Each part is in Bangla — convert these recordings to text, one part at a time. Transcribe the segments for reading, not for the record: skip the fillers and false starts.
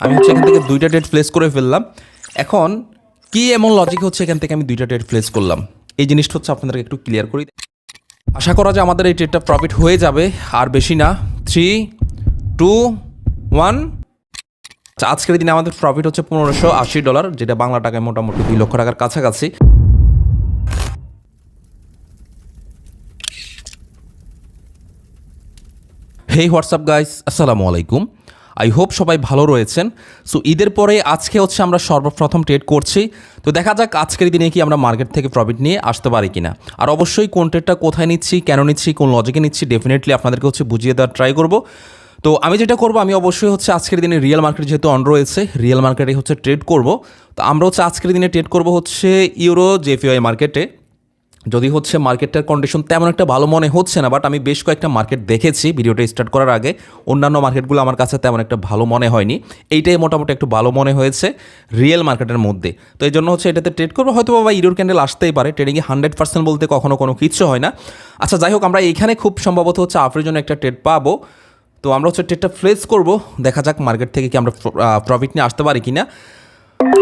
আমি হচ্ছে এখান থেকে দুইটা ট্রেড প্লেস করে ফেললাম। এখন কি এমন লজিক হচ্ছে এখান থেকে আমি দুইটা ট্রেড প্লেস করলাম, এই জিনিসটা হচ্ছে আপনাদেরকে একটু ক্লিয়ার করি। আশা করা যায় আমাদের এই ট্রেডটা প্রফিট হয়ে যাবে, আর বেশি না। 3, 2, 1। আজকের দিনে আমাদের প্রফিট হচ্ছে $1580, যেটা বাংলা টাকায় মোটামুটি 2 লক্ষ টাকার কাছাকাছি। হেই হোয়াটসঅ্যাপ গাইস, আসসালামু আলাইকুম। আই হোপ সবাই ভালো রয়েছেন। সো ঈদের পরে আজকে হচ্ছে আমরা সর্বপ্রথম ট্রেড করছি। তো দেখা যাক আজকের দিনে কি আমরা মার্কেট থেকে প্রফিট নিয়ে আসতে পারি কিনা। আর অবশ্যই কোন ট্রেডটা কোথায় নিচ্ছি, কেন নিচ্ছি, কোন লজিকে নিচ্ছি, ডেফিনেটলি আপনাদেরকে হচ্ছে বুঝিয়ে দেওয়ার ট্রাই করব। তো আমি যেটা করবো, আমি অবশ্যই হচ্ছে আজকের দিনে রিয়েল মার্কেট যেহেতু অন রয়েছে, রিয়েল মার্কেটে হচ্ছে ট্রেড করব। তো আমরা হচ্ছে আজকের দিনে ট্রেড করব হচ্ছে ইউরো জেপিওয়াই মার্কেটে। যদি হচ্ছে মার্কেটটার কন্ডিশন তেমন একটা ভালো মনে হচ্ছে না, বাট আমি বেশ কয়েকটা মার্কেট দেখেছি ভিডিওটা স্টার্ট করার আগে। অন্যান্য মার্কেটগুলো আমার কাছে তেমন একটা ভালো মনে হয়নি, এইটাই মোটামুটি একটু ভালো মনে হয়েছে রিয়েল মার্কেটের মধ্যে। তো এই জন্য হচ্ছে এটাতে ট্রেড করবো। হয়তো বা ইউরোর ক্যান্ডেল আসতেই পারে, ট্রেডিংয়ে 100% বলতে কখনো কোনো কিছু হয় না। আচ্ছা যাই হোক, আমরা এখানে খুব সম্ভবত হচ্ছে আফের জন্য একটা ট্রেড পাবো। তো আমরা হচ্ছে ট্রেডটা প্লেস করবো, দেখা যাক মার্কেট থেকে কি আমরা প্রফিট নিয়ে আসতে পারি কিনা।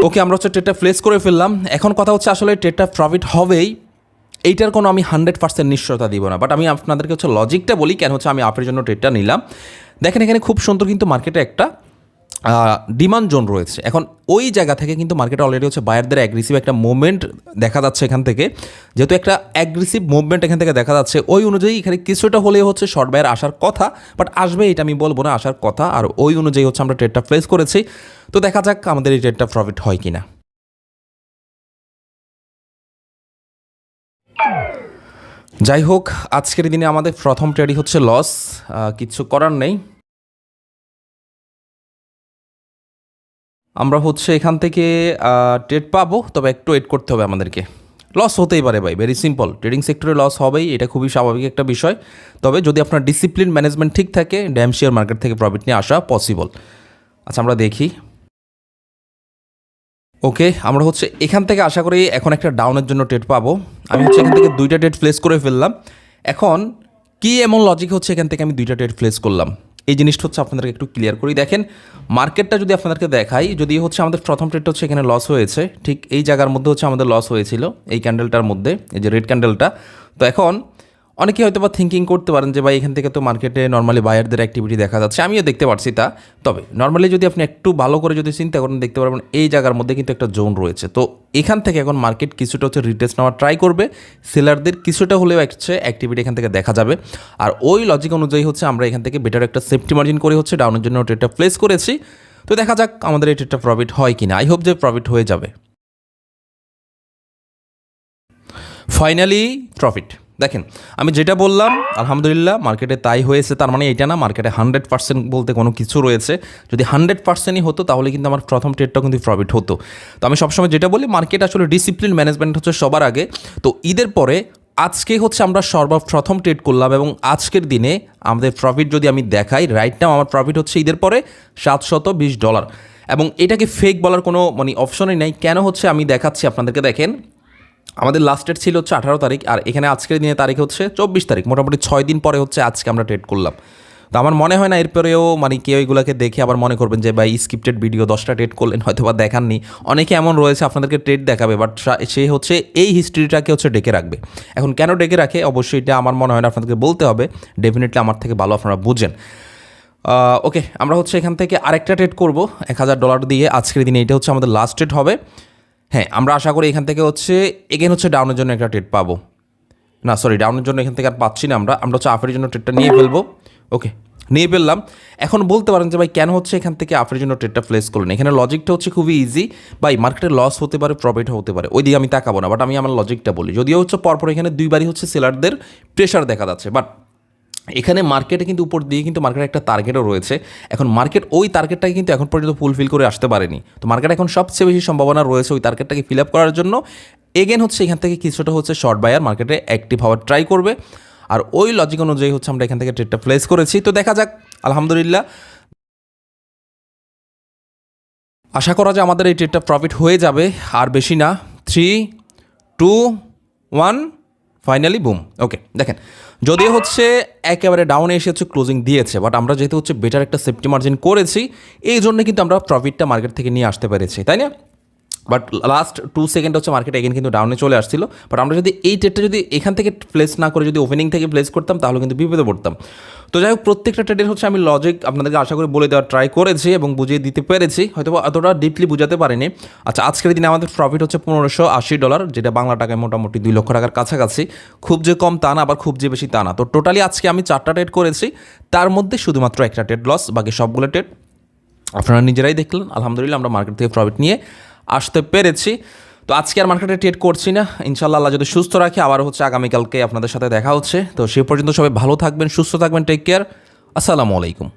ওকে, আমরা হচ্ছে ট্রেডটা প্লেস করে ফেললাম। এখন কথা হচ্ছে আসলে ট্রেডটা প্রফিট হবেই, এইটার কোনো আমি 100% নিশ্চয়তা দিব না, বাট আমি আপনাদেরকে হচ্ছে লজিকটা বলি কেন হচ্ছে আমি আপের জন্য ট্রেডটা নিলাম। দেখেন এখানে খুব সুন্দর কিন্তু মার্কেটে একটা ডিমান্ড জোন রয়েছে। এখন ওই জায়গা থেকে কিন্তু মার্কেটে অলরেডি হচ্ছে বায়ারদের অ্যাগ্রেসিভ একটা মুভমেন্ট দেখা যাচ্ছে এখান থেকে। যেহেতু একটা অ্যাগ্রেসিভ মুভমেন্ট এখান থেকে দেখা যাচ্ছে, ওই অনুযায়ী এখানে কিছুটা হলেও হচ্ছে শর্ট বায়ার আসার কথা, বাট আসবে এটা আমি বলবো না, আসার কথা। আর ওই অনুযায়ী হচ্ছে আমরা ট্রেডটা প্লেস করেছি। তো দেখা যাক আমাদের এই ট্রেডটা প্রফিট হয় কিনা। যাই হোক, আজকের দিনে আমাদের প্রথম ট্রেডই হচ্ছে লস, কিছু করার নেই। আমরা হচ্ছে এখান থেকে ট্রেড পাবো, তবে একটু ওয়েট করতে হবে আমাদেরকে। লস হতেই পারে ভাই, ভেরি সিম্পল, ট্রেডিং সেক্টরে লস হবেই, এটা খুবই স্বাভাবিক একটা বিষয়। তবে যদি আপনার ডিসিপ্লিন ম্যানেজমেন্ট ঠিক থাকে, ড্যাম শেয়ার মার্কেট থেকে প্রফিট নিয়ে আসা পসিবল। আচ্ছা আমরা দেখি। ওকে, আমরা হচ্ছে এখান থেকে আশা করি এখন একটা ডাউনের জন্য ট্রেড পাবো। আমি হচ্ছে এখান থেকে দুইটা ট্রেড প্লেস করে ফেললাম। এখন কি এমন লজিক হচ্ছে এখান থেকে আমি দুইটা ট্রেড প্লেস করলাম, এই জিনিসটা হচ্ছে আপনাদেরকে একটু ক্লিয়ার করি। দেখেন মার্কেটটা যদি আপনাদেরকে দেখাই, যদি হচ্ছে আমাদের প্রথম ট্রেডটা হচ্ছে এখানে লস হয়েছে, ঠিক এই জায়গার মধ্যে হচ্ছে আমাদের লস হয়েছিল, এই ক্যান্ডেলটার মধ্যে, এই যে রেড ক্যান্ডেলটা। তো এখন অনেকেই হয়তো বা থিঙ্কিং করতে পারেন যে ভাই এখান থেকে তো মার্কেটে নর্মালি বায়ারদের অ্যাক্টিভিটি দেখা যাচ্ছে, আমিও দেখতে পাচ্ছি তা। তবে নর্মালি যদি আপনি একটু ভালো করে যদি চিন্তা করেন, দেখতে পারবেন এই জায়গার মধ্যে কিন্তু একটা জোন রয়েছে। তো এখান থেকে এখন মার্কেট কিছুটা হচ্ছে রিটেস্ট নেওয়ার ট্রাই করবে, সেলারদের কিছুটা হলেও হচ্ছে অ্যাক্টিভিটি এখান থেকে দেখা যাবে। আর ওই লজিক অনুযায়ী হচ্ছে আমরা এখান থেকে বেটার একটা সেফটি মার্জিন করে হচ্ছে ডাউনের জন্য ট্রেডটা প্লেস করেছি। তো দেখা যাক আমাদের এই ট্রেডটা প্রফিট হয় কিনা। আই হোপ যে প্রফিট হয়ে যাবে। Finally profit. দেখেন আমি যেটা বললাম, আলহামদুলিল্লাহ মার্কেটে তাই হয়েছে। তার মানে এটা না মার্কেটে 100% বলতে কোনো কিছু রয়েছে। যদি 100%ই হতো তাহলে কিন্তু আমার প্রথম ট্রেডটাও কিন্তু প্রফিট হতো। তো আমি সবসময় যেটা বলি, মার্কেট আসলে ডিসিপ্লিন ম্যানেজমেন্ট হচ্ছে সবার আগে। তো ঈদের পরে আজকে হচ্ছে আমরা সর্বপ্রথম ট্রেড করলাম, এবং আজকের দিনে আমাদের প্রফিট যদি আমি দেখাই, রাইট নাও আমার প্রফিট হচ্ছে ঈদের পরে $720। এবং এটাকে ফেক বলার কোনো মানে অপশনই নাই। কেন হচ্ছে আমি দেখাচ্ছি আপনাদেরকে। দেখেন আমাদের লাস্ট ডেট ছিল হচ্ছে 18 তারিখ, আর এখানে আজকের দিনে তারিখ হচ্ছে 24 তারিখ, মোটামুটি 6 দিন পরে হচ্ছে আজকে আমরা ট্রেড করলাম। তো আমার মনে হয় না এরপরেও মানে কেউ এগুলোকে দেখে আবার মনে করবেন যে ভাই স্ক্রিপ্টেড ভিডিও 10টা ট্রেড করলেন, হয়তো বা দেখাননি। অনেকে এমন রয়েছে আপনাদেরকে ট্রেড দেখাবে, বাট সে হচ্ছে এই হিস্ট্রিটাকে হচ্ছে ডেকে রাখবে। এখন কেন ডেকে রাখে অবশ্যই এটা আমার মনে হয় না আপনাদেরকে বলতে হবে, ডেফিনেটলি আমার থেকে ভালো আপনারা বুঝেন। ওকে, আমরা হচ্ছে এখান থেকে আরেকটা ট্রেড করবো $1000 দিয়ে আজকের দিনে। এটা হচ্ছে আমাদের লাস্ট ট্রেড হবে। হ্যাঁ, আমরা আশা করি এখান থেকে হচ্ছে এগেন হচ্ছে ডাউনের জন্য একটা ট্রেড পাবো। না সরি, ডাউনের জন্য এখান থেকে আর পাচ্ছি না। আমরা হচ্ছে আফের জন্য ট্রেডটা নিয়ে ফেলবো। ওকে, নিয়ে ফেললাম। এখন বলতে পারেন যে ভাই কেন হচ্ছে এখান থেকে আফের জন্য ট্রেডটা প্লেস করলেন। এখানে লজিকটা হচ্ছে খুবই ইজি ভাই, মার্কেটে লস হতে পারে, প্রফিট হতে পারে, ওই দিকে আমি তাকাবো না। বাট আমি আমার লজিকটা বলি, যদিও হচ্ছে পরপর এখানে দুইবারই হচ্ছে সেলারদের প্রেশার দেখা যাচ্ছে, বাট এখানে মার্কেটে কিন্তু উপর দিয়ে কিন্তু মার্কেটের একটা টার্গেটও রয়েছে। এখন মার্কেট ওই টার্গেটটাকে কিন্তু এখন পর্যন্ত ফুলফিল করে আসতে পারেনি। তো মার্কেট এখন সবচেয়ে বেশি সম্ভাবনা রয়েছে ওই টার্গেটটাকে ফিল আপ করার জন্য। এগেন হচ্ছে এখান থেকে কিছুটা হচ্ছে শর্ট বায়ার মার্কেটে অ্যাক্টিভ হওয়ার ট্রাই করবে, আর ওই লজিক অনুযায়ী হচ্ছে আমরা এখান থেকে ট্রেডটা প্লেস করেছি। তো দেখা যাক, আলহামদুলিল্লাহ আশা করা যায় আমাদের এই ট্রেডটা প্রফিট হয়ে যাবে, আর বেশি না। 3, 2, 1, ফাইনালি বুম। ওকে দেখেন যদিও হচ্ছে একেবারে ডাউনে এসে হচ্ছে ক্লোজিং দিয়েছে, বাট আমরা যেহেতু হচ্ছে বেটার একটা সেফটি মার্জিন করেছি, এই জন্য কিন্তু আমরা প্রফিটটা মার্কেট থেকে নিয়ে আসতে পেরেছি, তাই না? বাট লাস্ট 2 সেকেন্ড হচ্ছে মার্কেট এগেন কিন্তু ডাউনে চলে আসছিল। বাট আমরা যদি এই ট্রেডটা যদি এখান থেকে প্লেস না করে যদি ওপেনিং থেকে প্লেস করতাম তাহলে কিন্তু বিপদে পড়তাম। তো যাই হোক, প্রত্যেকটা ট্রেডের হচ্ছে আমি লজিক আপনাদেরকে আশা করে বলে দেওয়ার ট্রাই করেছি এবং বুঝিয়ে দিতে পেরেছি, হয়তো অতটা ডিপলি বুঝাতে পারিনি। আচ্ছা, আজকের দিনে আমাদের প্রফিট হচ্ছে $1580, যেটা বাংলা টাকায় মোটামুটি 2 লক্ষ টাকার কাছাকাছি। খুব যে কম তা না, আবার খুব যে বেশি তা না। তো টোটালি আজকে আমি 4টা ট্রেড করেছি, তার মধ্যে শুধুমাত্র একটা ট্রেড লস, বাকি সবগুলো ট্রেড আপনারা নিজেরাই দেখলেন। আলহামদুলিল্লাহ আমরা মার্কেট থেকে প্রফিট নিয়ে আসতে পেরেছি। তো আজকে আর মার্কেটে ট্রেড করছি না, ইনশাল্লাহ আল্লাহ যদি সুস্থ রাখে আবার হচ্ছে আগামীকালকে আপনাদের সাথে দেখা হচ্ছে। তো সে পর্যন্ত সবাই ভালো থাকবেন, সুস্থ থাকবেন, টেক কেয়ার, আসসালামু আলাইকুম।